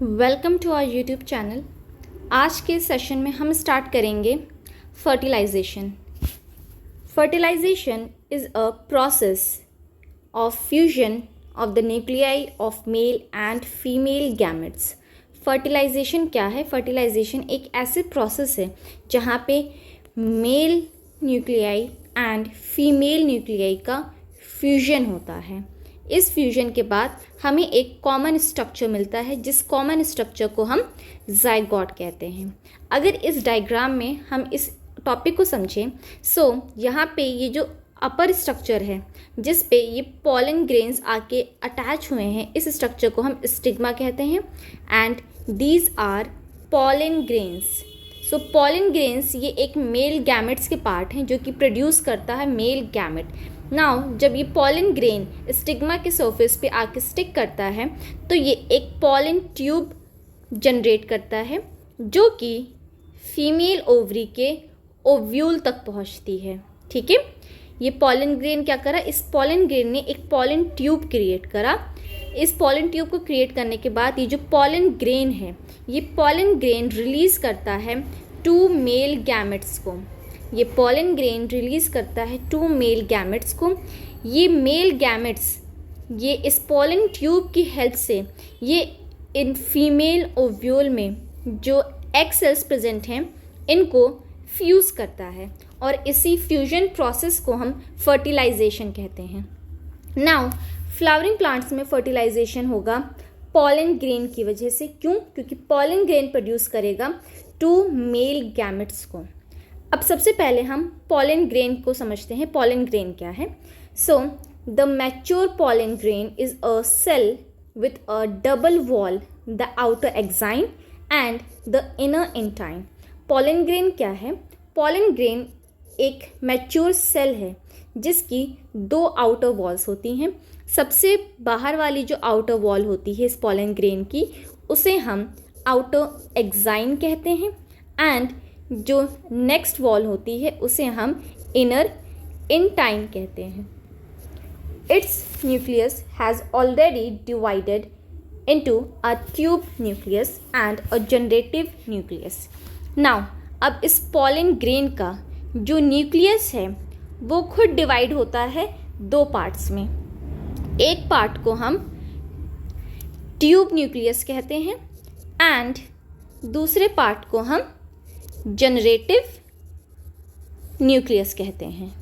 Welcome to our YouTube channel. आज के session में हम स्टार्ट करेंगे fertilization. Fertilization is a process of fusion of the nuclei of male and female gametes. Fertilization क्या है? Fertilization एक ऐसे प्रोसेस है जहाँ पे male nuclei and female nuclei का फ्यूजन होता है। इस फ्यूजन के बाद हमें एक कॉमन स्ट्रक्चर मिलता है, जिस कॉमन स्ट्रक्चर को हम ज़ाइगोट कहते हैं। अगर इस डायग्राम में हम इस टॉपिक को समझें, यहाँ पे ये जो अपर स्ट्रक्चर है जिस पे ये पॉलन ग्रेन्स आके अटैच हुए हैं, इस स्ट्रक्चर को हम स्टिग्मा कहते हैं and these are pollen grains. Pollen grains ये एक मेल गैमेट्स के पार्ट हैं जो कि प्रोड्यूस करता है मेल गैमेट। नाउ जब ये पॉलन ग्रेन स्टिग्मा के सरफेस पे आके स्टिक करता है तो ये एक पॉलन ट्यूब जनरेट करता है जो कि फीमेल ओवरी के ओव्यूल तक पहुंचती है। ठीक है, ये पॉलन ग्रेन क्या करा? इस पॉलन ग्रेन ने एक पॉलन ट्यूब क्रिएट करा। इस पॉलन ट्यूब को क्रिएट करने के बाद ये जो पॉलन ग्रेन है, ये पॉलन ग्रेन रिलीज़ करता है 2 मेल गैमेट्स को। ये पॉलन ग्रेन रिलीज़ करता है 2 मेल गैमेट्स को। ये मेल गैमेट्स ये इस पॉलन ट्यूब की हेल्प से ये इन फीमेल ओव्यूल में जो एग सेल्स प्रेजेंट हैं इनको फ्यूज़ करता है और इसी फ्यूजन प्रोसेस को हम फर्टिलाइजेशन कहते हैं। नाउ फ्लावरिंग प्लांट्स में फर्टिलाइजेशन होगा पॉलन ग्रेन की वजह से। क्यों? क्योंकि पॉलन ग्रेन प्रोड्यूस करेगा 2 मेल गैमेट्स को। अब सबसे पहले हम पॉलन ग्रेन को समझते हैं। पॉलन ग्रेन क्या है? The mature pollen grain is a cell with a double wall, the outer exine and the inner intine. Pollen grain क्या है? पॉलन ग्रेन एक मैच्योर सेल है जिसकी 2 आउटर वॉल्स होती हैं। सबसे बाहर वाली जो आउटर वॉल होती है इस पॉलन ग्रेन की, उसे हम आउटर एक्साइन कहते हैं एंड जो नेक्स्ट वॉल होती है उसे हम इनर इंटाइन कहते हैं। It's nucleus has already divided into a tube nucleus and a generative nucleus. Now अब इस पॉलन ग्रेन का जो न्यूक्लियस है वो खुद डिवाइड होता है 2 पार्ट्स में। एक पार्ट को हम ट्यूब न्यूक्लियस कहते हैं एंड दूसरे पार्ट को हम जनरेटिव न्यूक्लियस कहते हैं।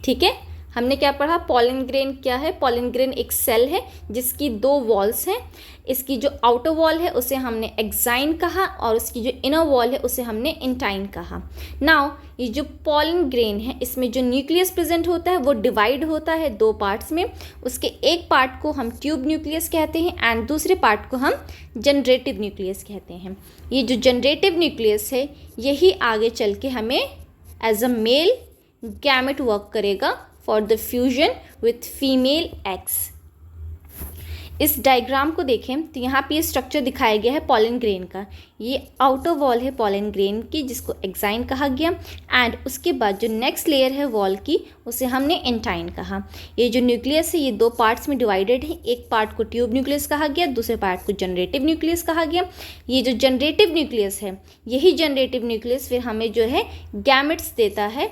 ठीक है, हमने क्या पढ़ा? पॉलन ग्रेन क्या है? पॉलन ग्रेन एक सेल है जिसकी 2 वॉल्स हैं। इसकी जो आउटर वॉल है उसे हमने एक्साइन कहा और उसकी जो इनर वॉल है उसे हमने इंटाइन कहा। नाउ ये जो पॉलन ग्रेन है इसमें जो न्यूक्लियस प्रेजेंट होता है वो डिवाइड होता है 2 पार्ट्स में। उसके एक पार्ट को हम ट्यूब न्यूक्लियस कहते हैं एंड दूसरे पार्ट को हम जनरेटिव न्यूक्लियस कहते हैं। ये जो जनरेटिव न्यूक्लियस है यही आगे चल के हमें as a male gamete work करेगा for the fusion with female eggs. इस डायग्राम को देखें तो यहाँ पे ये स्ट्रक्चर दिखाया गया है पॉलन ग्रेन का। ये आउटर वॉल है पॉलन ग्रेन की जिसको एक्साइन कहा गया एंड उसके बाद जो नेक्स्ट लेयर है वॉल की उसे हमने इंटाइन कहा। ये जो न्यूक्लियस है ये 2 पार्ट्स में डिवाइडेड है। एक पार्ट को ट्यूब न्यूक्लियस कहा गया, दूसरे पार्ट को जनरेटिव न्यूक्लियस कहा गया। ये जो जनरेटिव न्यूक्लियस है यही जनरेटिव न्यूक्लियस फिर हमें जो है गैमेट्स देता है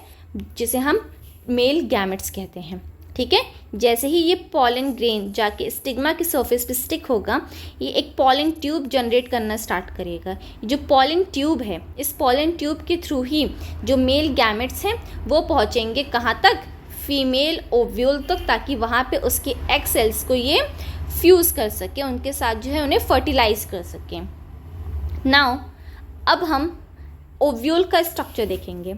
जिसे हम मेल गैमेट्स कहते हैं। ठीक है, जैसे ही ये पॉलन ग्रेन जाके स्टिग्मा के सरफेस पे स्टिक होगा ये एक पॉलन ट्यूब जनरेट करना स्टार्ट करेगा। जो पॉलन ट्यूब है इस पॉलन ट्यूब के थ्रू ही जो मेल गैमेट्स हैं वो पहुंचेंगे कहाँ तक? फीमेल ओव्यूल तक, ताकि वहाँ पे उसके एग सेल्स को ये फ्यूज़ कर सके, उनके साथ जो है उन्हें फर्टिलाइज कर सकें। नाउ अब हम ओव्यूल का स्ट्रक्चर देखेंगे।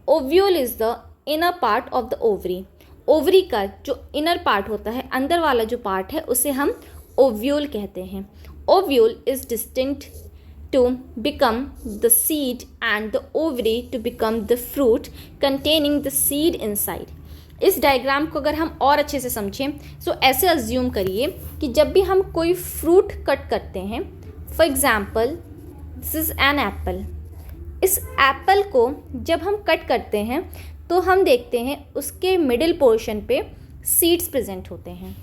Ovule is the inner part of the ovary. Ovary का जो इनर पार्ट होता है, अंदर वाला जो पार्ट है उसे हम ओव्यूल कहते हैं। Ovule is distinct to become the seed and the ovary to become the fruit containing the seed inside. इस डायग्राम को अगर हम और अच्छे से समझें ऐसे अज्यूम करिए कि जब भी हम कोई फ्रूट कट करते हैं, for example this is an apple. इस एप्पल को जब हम कट करते हैं तो हम देखते हैं उसके मिडिल पोर्शन पे सीड्स प्रेजेंट होते हैं।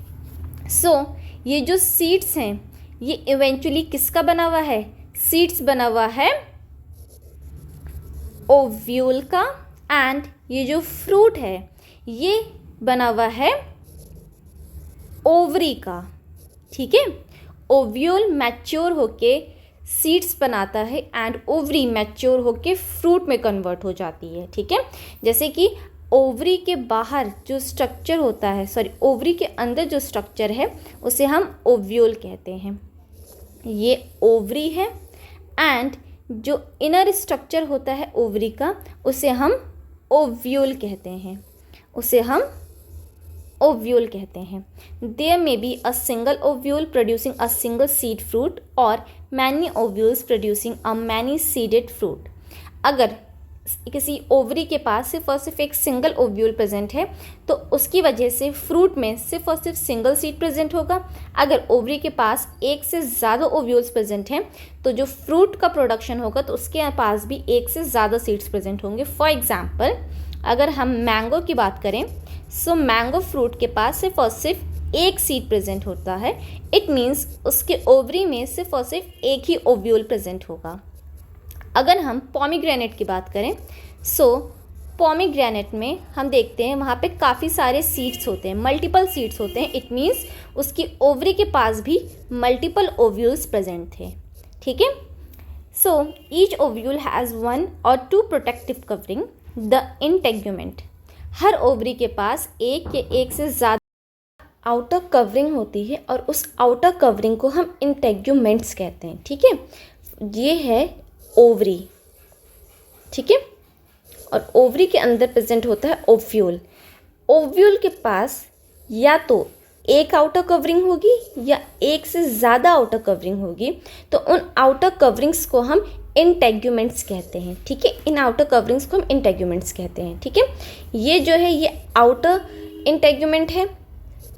ये जो सीड्स हैं ये इवेंचुअली किसका बना हुआ है? सीड्स बना हुआ है ओव्यूल का, एंड ये जो फ्रूट है ये बना हुआ है ओवरी का, ठीक है। ओव्यूल मैच्योर होके सीड्स बनाता है एंड ओवरी मैच्योर होके फ्रूट में कन्वर्ट हो जाती है, ठीक है। जैसे कि ओवरी के बाहर जो स्ट्रक्चर होता है, सॉरी ओवरी के अंदर जो स्ट्रक्चर है उसे हम ओव्यूल कहते हैं। ये ओवरी है एंड जो इनर स्ट्रक्चर होता है ओवरी का उसे हम ओव्यूल कहते हैं, उसे हम ओव्यूल कहते हैं। There may be a single ovule producing a single seed fruit or many ovules producing a many seeded fruit. अगर किसी ओवरी के पास सिर्फ और सिर्फ एक सिंगल ओव्यूल प्रेजेंट है तो उसकी वजह से फ्रूट में सिर्फ और सिर्फ सिंगल सीड प्रेजेंट होगा। अगर ओवरी के पास एक से ज़्यादा ओव्यूल्स प्रेजेंट हैं तो जो फ्रूट का प्रोडक्शन होगा तो उसके पास भी एक से ज़्यादा सीड्स प्रेजेंट होंगे। फॉर एग्जाम्पल अगर हम मैंगो की बात करें, सो मैंगो फ्रूट के पास सिर्फ और सिर्फ एक सीड प्रेजेंट होता है। इट मीन्स उसके ओवरी में सिर्फ और सिर्फ एक ही ओव्यूल प्रेजेंट होगा। अगर हम पोमीग्रेनेट की बात करें, सो पोमीग्रेनेट में हम देखते हैं वहाँ पे काफ़ी सारे सीड्स होते हैं, मल्टीपल सीड्स होते हैं। इट मीन्स उसकी ओवरी के पास भी मल्टीपल ओव्यूल्स प्रेजेंट थे, ठीक है। So each ovule has 1 or 2 protective covering the integument. Her ovary के पास एक या एक से ज़्यादा आउटर कवरिंग होती है और उस आउटर कवरिंग को हम इंटेग्यूमेंट्स कहते हैं, ठीक है। ये है ओवरी, ठीक है, और ओवरी के अंदर प्रेजेंट होता है ओव्यूल। ओव्यूल के पास या तो एक आउटर कवरिंग होगी या एक से ज़्यादा आउटर कवरिंग होगी, तो उन आउटर कवरिंग्स को हम इंटेग्यूमेंट्स कहते हैं, ठीक है। इन आउटर कवरिंग्स को हम इंटेग्यूमेंट्स कहते हैं, ठीक है। ये जो है ये आउटर इंटेग्यूमेंट है,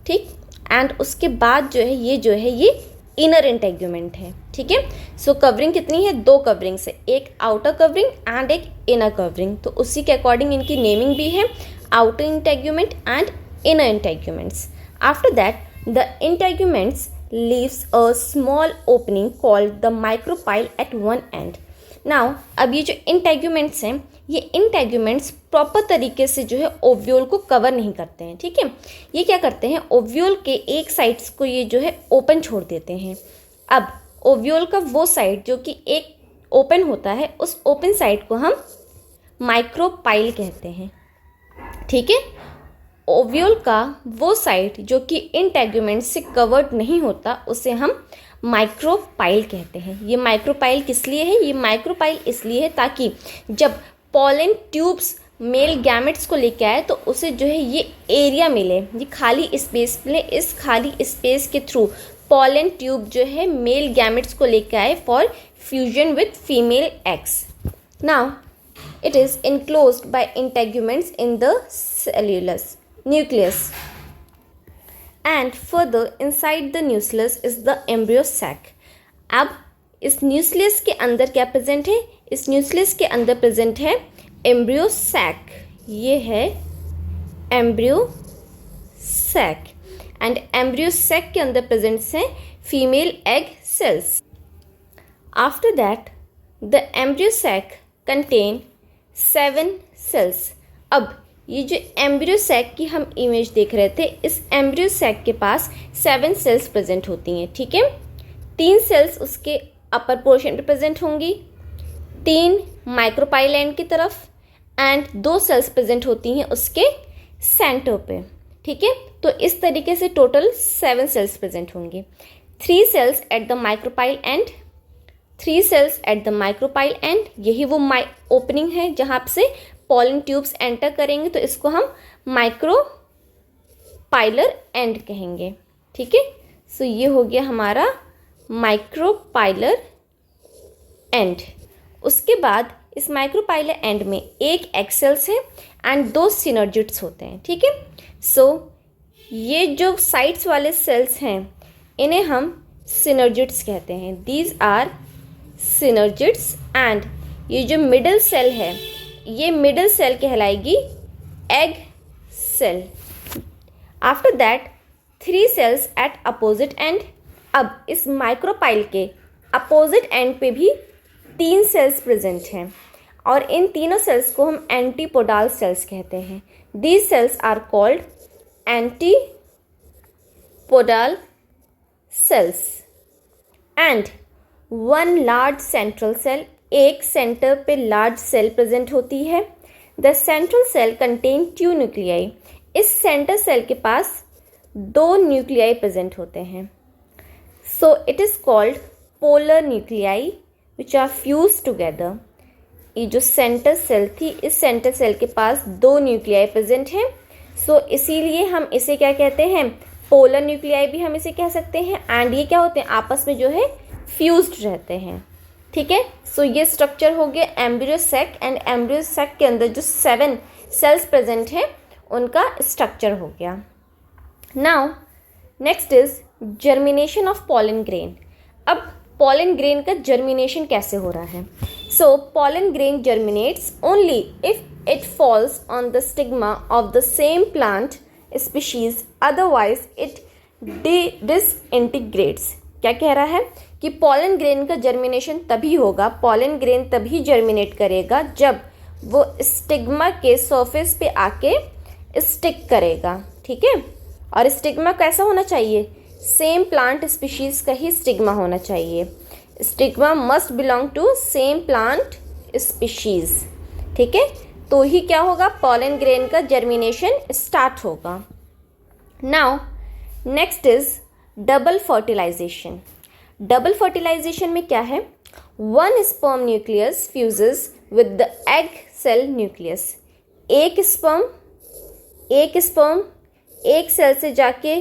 ठीक, एंड उसके बाद जो है ये इनर इंटेग्यूमेंट है, ठीक है। सो कवरिंग कितनी है? 2 कवरिंग्स है, एक आउटर कवरिंग एंड एक इनर कवरिंग। तो उसी के अकॉर्डिंग इनकी नेमिंग भी है, outer integument and inner integuments. After that the integuments leaves a small opening called the micropyle at one end. Now अब ये जो इंटेग्यूमेंट्स हैं, ये इंटेग्यूमेंट्स प्रॉपर तरीके से जो है ओव्यूल को कवर नहीं करते हैं, ठीक है। ये क्या करते हैं, ओव्यूल के एक साइड्स को ये जो है ओपन छोड़ देते हैं। अब ओव्यूल का वो साइड जो कि एक ओपन होता है, उस ओपन साइड को हम माइक्रोपाइल कहते हैं, ठीक है। ओव्यूल का वो साइड जो कि इंटेग्यूमेंट से कवर्ड नहीं होता उसे हम माइक्रोपाइल कहते हैं। ये माइक्रोपाइल किस लिए है? ये माइक्रोपाइल इसलिए है ताकि जब पॉलन ट्यूब्स मेल गैमेट्स को लेके आए तो उसे जो है ये एरिया मिले, ये खाली स्पेस मिले। इस खाली स्पेस के थ्रू पॉलन ट्यूब जो है मेल गैमेट्स को लेके आए for fusion with female eggs. Now it is enclosed by integuments in the nucleus, and further inside the nucleus is the embryo sac. अब इस न्यूक्लियस के अंदर क्या प्रेजेंट है? इस न्यूक्लियस के अंदर प्रेजेंट है एम्ब्रियो सैक। ये है embryo sac, and embryo sac के अंदर प्रेजेंट है female egg cells. After that the embryo sac contain 7 cells. अब ये जो एम्ब्रियो सैक की हम इमेज देख रहे थे, इस एम्ब्रियो सैक के पास 7 सेल्स प्रेजेंट होती हैं, ठीक है। 3 सेल्स उसके अपर पोर्शन पे प्रेजेंट होंगी, 3 माइक्रोपाइल एंड की तरफ, एंड 2 सेल्स प्रेजेंट होती हैं उसके सेंटर पे, ठीक है। तो इस तरीके से टोटल 7 सेल्स प्रेजेंट होंगी। 3 cells at the micropyle end, 3 cells at the micropyle end, यही वो ओपनिंग है जहाँ से पॉलन ट्यूब्स एंटर करेंगे, तो इसको हम माइक्रोपाइलर एंड कहेंगे, ठीक है। सो ये हो गया हमारा माइक्रोपाइलर एंड। उसके बाद इस माइक्रोपाइलर एंड में एक एग सेल्स है एंड 2 सिनर्जिड्स होते हैं, ठीक है। सो ये जो साइड्स वाले सेल्स हैं इन्हें हम सिनर्जिड्स कहते हैं। दीज आर सिनर्जिड्स, एंड ये जो मिडल सेल है ये मिडल सेल कहलाएगी egg cell. After that 3 cells at opposite end, अब इस माइक्रोपाइल के अपोजिट एंड पे भी 3 सेल्स प्रेजेंट हैं और इन तीनों सेल्स को हम एंटीपोडाल सेल्स कहते हैं. These cells are called antipodal cells. And one large central cell, एक सेंटर पे लार्ज सेल प्रेजेंट होती है. The central cell contain 2 nuclei. इस सेंटर सेल के पास 2 न्यूक्लियाई प्रेजेंट होते हैं. So it is called polar nuclei which are fuse together. ये जो सेंटर सेल थी, इस सेंटर सेल के पास 2 न्यूक्लियाई प्रेजेंट हैं. सो इसीलिए हम इसे क्या कहते हैं, पोलर न्यूक्लियाई भी हम इसे कह सकते हैं. एंड ये क्या होते हैं, आपस में जो है फ्यूज्ड रहते हैं. ठीक है. सो ये स्ट्रक्चर हो गया embryo sac. And embryo sac के अंदर जो 7 सेल्स प्रेजेंट है उनका स्ट्रक्चर हो गया. Now next is germination of pollen grain. अब पॉलन ग्रेन का जर्मिनेशन कैसे हो रहा है. So pollen grain germinates only if it falls on the stigma of the same plant species, otherwise it disintegrates. क्या कह रहा है कि पॉलन ग्रेन का जर्मिनेशन तभी होगा, पॉलन ग्रेन तभी जर्मिनेट करेगा जब वो स्टिग्मा के सरफेस पे आके स्टिक करेगा. ठीक है. और स्टिग्मा कैसा होना चाहिए, सेम प्लांट स्पीशीज का ही स्टिग्मा होना चाहिए. Stigma must belong to same plant species. ठीक है. तो ही क्या होगा, पॉलन ग्रेन का जर्मिनेशन स्टार्ट होगा. Now next is double fertilization. Double fertilization में क्या है, 1 sperm nucleus fuses with the egg cell nucleus. एक स्पर्म एक सेल से जाके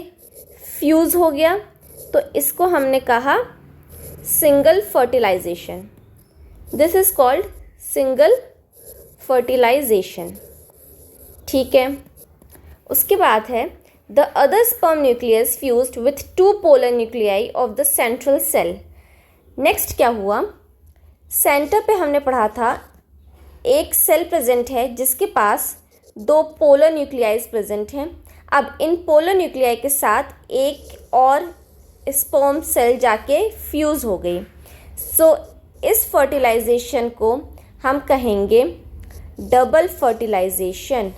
फ्यूज हो गया, तो इसको हमने कहा single fertilization. This is called single fertilization. ठीक है. उसके बाद है the other sperm nucleus fused with 2 polar nuclei of the central cell. Next क्या हुआ, सेंटर पे हमने पढ़ा था एक सेल प्रेजेंट है जिसके पास 2 पोलर न्यूक्लियाइज प्रेजेंट हैं. अब इन पोलर न्यूक्लियाई के साथ एक और स्पर्म सेल जाके फ्यूज़ हो गई. सो इस फर्टिलाइजेशन को हम कहेंगे double fertilization.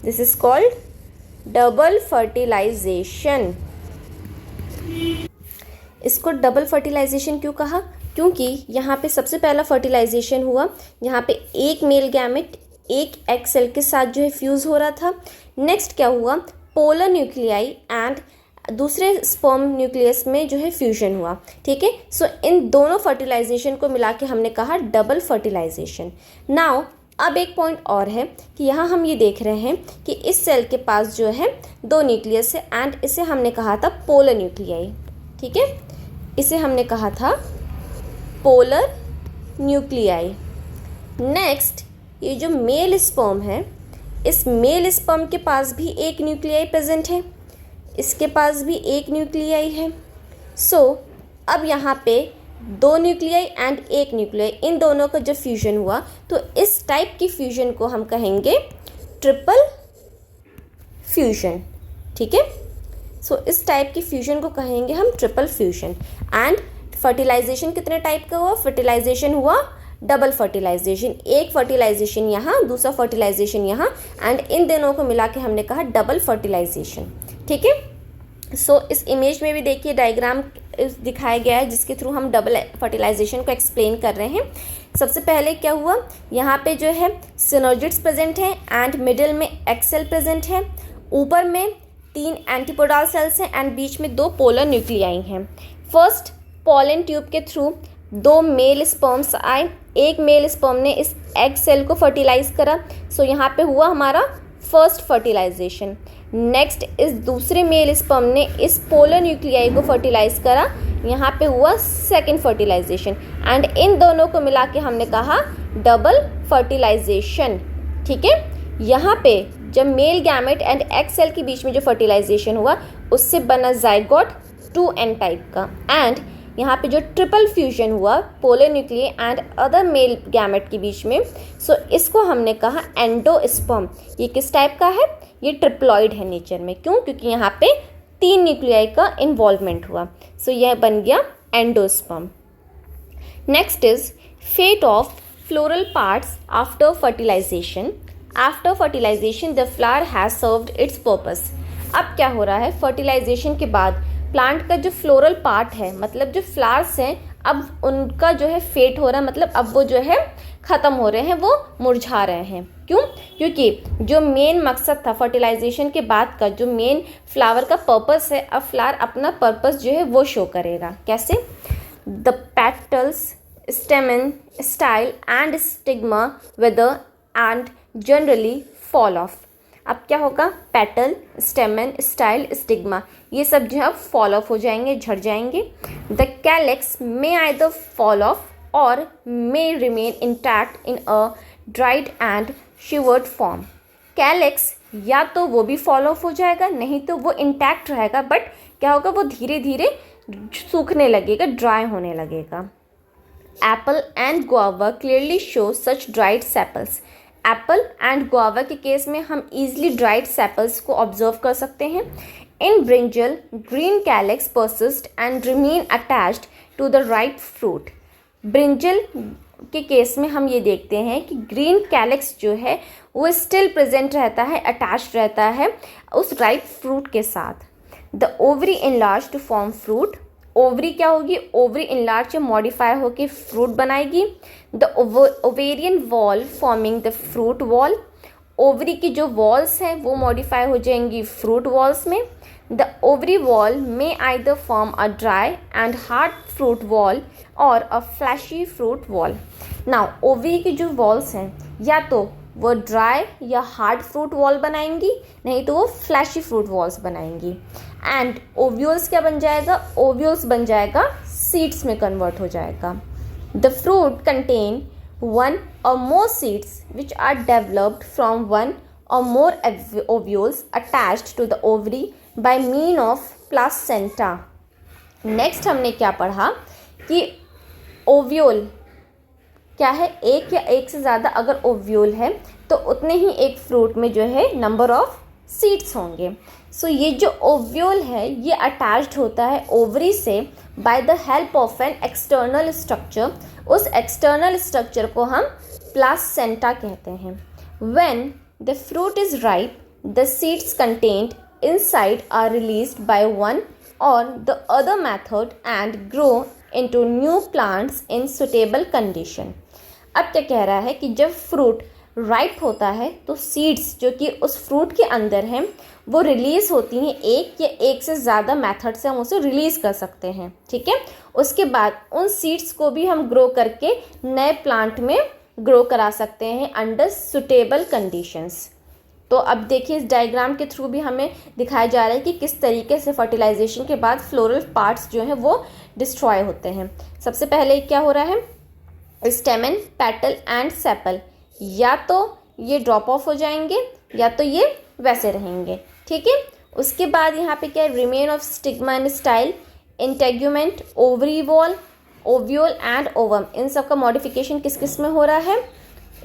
This is called double fertilization. इसको डबल फर्टिलाइजेशन क्यों कहा, क्योंकि यहाँ पे सबसे पहला फर्टिलाइजेशन हुआ, यहाँ पे एक मेल गैमेट एक एग सेल के साथ जो है फ्यूज़ हो रहा था. नेक्स्ट क्या हुआ, पोलर न्यूक्लियाई एंड दूसरे स्पर्म न्यूक्लियस में जो है फ्यूजन हुआ. ठीक है. सो इन दोनों फर्टिलाइजेशन को मिला के हमने कहा डबल फर्टिलाइजेशन. नाउ अब एक पॉइंट और है कि यहाँ हम ये देख रहे हैं कि इस सेल के पास जो है 2 न्यूक्लियस है एंड इसे हमने कहा था पोलर न्यूक्लियाई. ठीक है. इसे हमने कहा था पोलर न्यूक्लियाई. नेक्स्ट ये जो मेल स्पर्म है, इस मेल स्पर्म के पास भी एक न्यूक्लियाई प्रेजेंट है, इसके पास भी एक न्यूक्लियाई है. सो अब यहाँ पे 2 न्यूक्लियाई एंड एक न्यूक्लियाई, इन दोनों का जब फ्यूजन हुआ तो इस टाइप की फ्यूजन को हम कहेंगे ट्रिपल फ्यूजन. ठीक है. सो इस टाइप की फ्यूजन को कहेंगे हम ट्रिपल फ्यूजन. एंड फर्टिलाइजेशन कितने टाइप का हुआ, फर्टिलाइजेशन हुआ डबल फर्टिलाइजेशन. एक फर्टिलाइजेशन यहाँ, दूसरा फर्टिलाइजेशन यहाँ, एंड इन दोनों को मिला के हमने कहा डबल फर्टिलाइजेशन. ठीक है. सो इस इमेज में भी देखिए डायग्राम दिखाया गया है जिसके थ्रू हम डबल फर्टिलाइजेशन को एक्सप्लेन कर रहे हैं. सबसे पहले क्या हुआ, यहाँ पे जो है सिनर्जिड्स प्रेजेंट हैं एंड मिडिल में एग सेल प्रेजेंट है, ऊपर में 3 एंटीपोडाल सेल्स हैं एंड बीच में 2 पोलर न्यूक्लियाई हैं. फर्स्ट पॉलन ट्यूब के थ्रू 2 मेल स्पर्म्स आए, एक मेल स्पर्म ने इस एग सेल को फर्टिलाइज करा. सो यहाँ पे हुआ हमारा फर्स्ट फर्टिलाइजेशन. नेक्स्ट इस दूसरे मेल स्पर्म ने इस पोलर न्यूक्लियाई को फर्टिलाइज करा, यहाँ पे हुआ सेकंड फर्टिलाइजेशन. एंड इन दोनों को मिला के हमने कहा डबल फर्टिलाइजेशन. ठीक है. यहाँ पे जब male gamete and egg cell के बीच में जो फर्टिलाइजेशन हुआ उससे बना जाइगोट 2n टाइप का. एंड यहाँ पे जो ट्रिपल फ्यूजन हुआ polar nuclei and other male gamete के बीच में, सो इसको हमने कहा एंडोस्पर्म. ये किस टाइप का है, ये ट्रिप्लॉइड है नेचर में. क्यों, क्योंकि यहाँ पे 3 न्यूक्लियाई का इन्वॉल्वमेंट हुआ। सो यह बन गया endosperm. Next is fate of floral parts after fertilization. After fertilization the flower has served its purpose. अब क्या हो रहा है, फर्टिलाइजेशन के बाद प्लांट का जो फ्लोरल पार्ट है, मतलब जो फ्लावर्स हैं, अब उनका जो है फेट हो रहा है, मतलब अब वो जो है ख़त्म हो रहे हैं, वो मुरझा रहे हैं। क्यों? क्योंकि जो मेन मकसद था फर्टिलाइजेशन के बाद का, जो मेन फ्लावर का पर्पस है, अब फ्लावर अपना पर्पस जो है वो शो करेगा। कैसे? The petals, stamen, style and stigma wither and generally fall off. अब क्या होगा, पेटल, स्टेमन, स्टाइल, स्टिग्मा, ये सब जो है अब फॉल ऑफ हो जाएंगे, झड़ जाएंगे। The calyx may either fall off or may remain intact in a dried and shrivelled form. Calyx या तो वो भी फॉल ऑफ हो जाएगा, नहीं तो वो इंटैक्ट रहेगा, बट क्या होगा, वो धीरे धीरे सूखने लगेगा, ड्राई होने लगेगा। Apple and guava clearly show such dried sepals. Apple and guava के केस में हम इजीली ड्राइड सेपल्स को ऑब्जर्व कर सकते हैं। In brinjal green calyx persist and remain attached to the ripe fruit. Brinjal के केस में हम ये देखते हैं कि ग्रीन कैलिक्स जो है वो स्टिल प्रेजेंट रहता है, अटैच्ड रहता है उस राइप फ्रूट के साथ। The ovary enlarge to form fruit. Ovary क्या होगी, ओवरी इनलार्ज मॉडिफाई होकर फ्रूट बनाएगी। The ovarian wall forming the fruit wall. Ovary की जो वॉल्स हैं वो मॉडिफाई हो जाएंगी फ्रूट वॉल्स में। The ovary wall may either form a dry and hard fruit wall or a fleshy fruit wall. Now ovary की जो walls हैं या तो वो ड्राई या हार्ड फ्रूट वॉल बनाएंगी, नहीं तो वो फ्लैशी फ्रूट वॉल्स बनाएंगी। एंड ओव्यूल्स क्या बन जाएगा, ओव्यूल्स बन जाएगा सीड्स में कन्वर्ट हो जाएगा। The fruit contain one or more seeds which are developed from one or more ovules attached to the ovary by mean of placenta. Next हमने क्या पढ़ा कि ओव्यूल क्या है, एक या एक से ज़्यादा अगर ओव्यूल है तो उतने ही एक फ्रूट में जो है नंबर ऑफ सीड्स होंगे। सो ये जो ओव्यूल है ये अटैच्ड होता है ओवरी से by the help of an external structure. उस एक्सटर्नल स्ट्रक्चर को हम प्लासेंटा कहते हैं। When the fruit is ripe the seeds contained inside are released by one or the other method and grow into new plants in suitable condition. अब क्या कह रहा है कि जब फ्रूट राइप होता है तो सीड्स जो कि उस फ्रूट के अंदर हैं वो रिलीज़ होती हैं, एक या एक से ज़्यादा मेथड से हम उसे रिलीज़ कर सकते हैं। ठीक है, उसके बाद उन सीड्स को भी हम ग्रो करके नए प्लांट में ग्रो करा सकते हैं अंडर सुटेबल कंडीशंस। तो अब देखिए इस डायग्राम के थ्रू भी हमें दिखाया जा रहा है कि किस तरीके से फर्टिलाइजेशन के बाद फ्लोरल पार्ट्स जो हैं वो डिस्ट्रॉय होते हैं। सबसे पहले क्या हो रहा है, स्टेमन, पेटल एंड सेपल या तो ये ड्रॉप ऑफ हो जाएंगे या तो ये वैसे रहेंगे। ठीक है, उसके बाद यहाँ पे क्या है, remain of stigma and style, integument, ovary wall, ovule and ovum. इन सब का मॉडिफिकेशन किस किस में हो रहा है,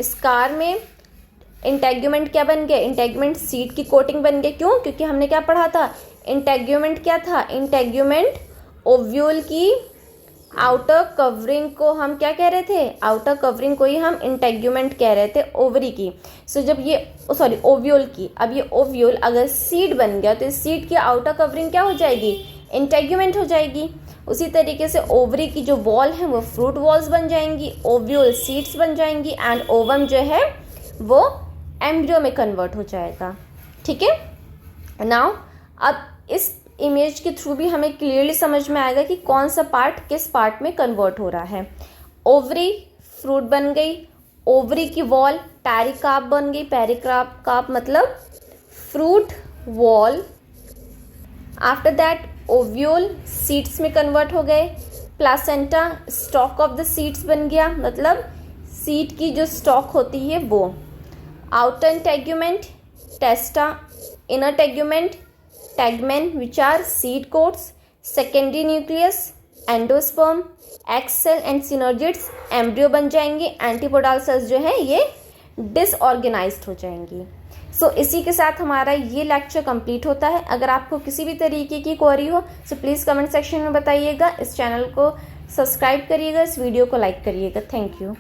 स्कार में। इंटेग्यूमेंट क्या बन गया, इंटेग्यूमेंट सीड की कोटिंग बन गई। क्यों? क्योंकि हमने क्या पढ़ा था, इंटेग्यूमेंट क्या था, इंटेग्यूमेंट ओव्यूल की आउटर कवरिंग को हम क्या कह रहे थे, आउटर कवरिंग को ही हम इंटेग्यूमेंट कह रहे थे ओवरी की। सो जब ये सॉरी ओव्यूल की, अब ये ओव्यूल अगर सीड बन गया तो इस सीड की आउटर कवरिंग क्या हो जाएगी, इंटेग्यूमेंट हो जाएगी। उसी तरीके से ओवरी की जो वॉल है वो फ्रूट वॉल्स बन जाएंगी, ओव्यूल सीड्स बन जाएंगी एंड ओवम जो है वो एम्ब्रियो में कन्वर्ट हो जाएगा। ठीक है, नाउ अब इस इमेज के थ्रू भी हमें क्लियरली समझ में आएगा कि कौन सा पार्ट किस पार्ट में कन्वर्ट हो रहा है। ओवरी फ्रूट बन गई, ओवरी की वॉल पेरिकार्प बन गई, पेरिकार्प मतलब fruit wall. After that ovule seeds में कन्वर्ट हो गए, placenta stock of the seeds बन गया, मतलब सीड की जो स्टॉक होती है वो। Outer integument टेस्टा, inner tegument tegmen which are seed coats, secondary nucleus, endosperm, egg cell and synergids embryo बन जाएंगे, एंटीपोडल सेल्स जो है ये डिसऑर्गेनाइज्ड हो जाएंगी। सो इसी के साथ हमारा ये लेक्चर कंप्लीट होता है। अगर आपको किसी भी तरीके की क्वेरी हो तो प्लीज़ कमेंट सेक्शन में बताइएगा। इस चैनल को सब्सक्राइब करिएगा, इस वीडियो को लाइक करिएगा। Thank you.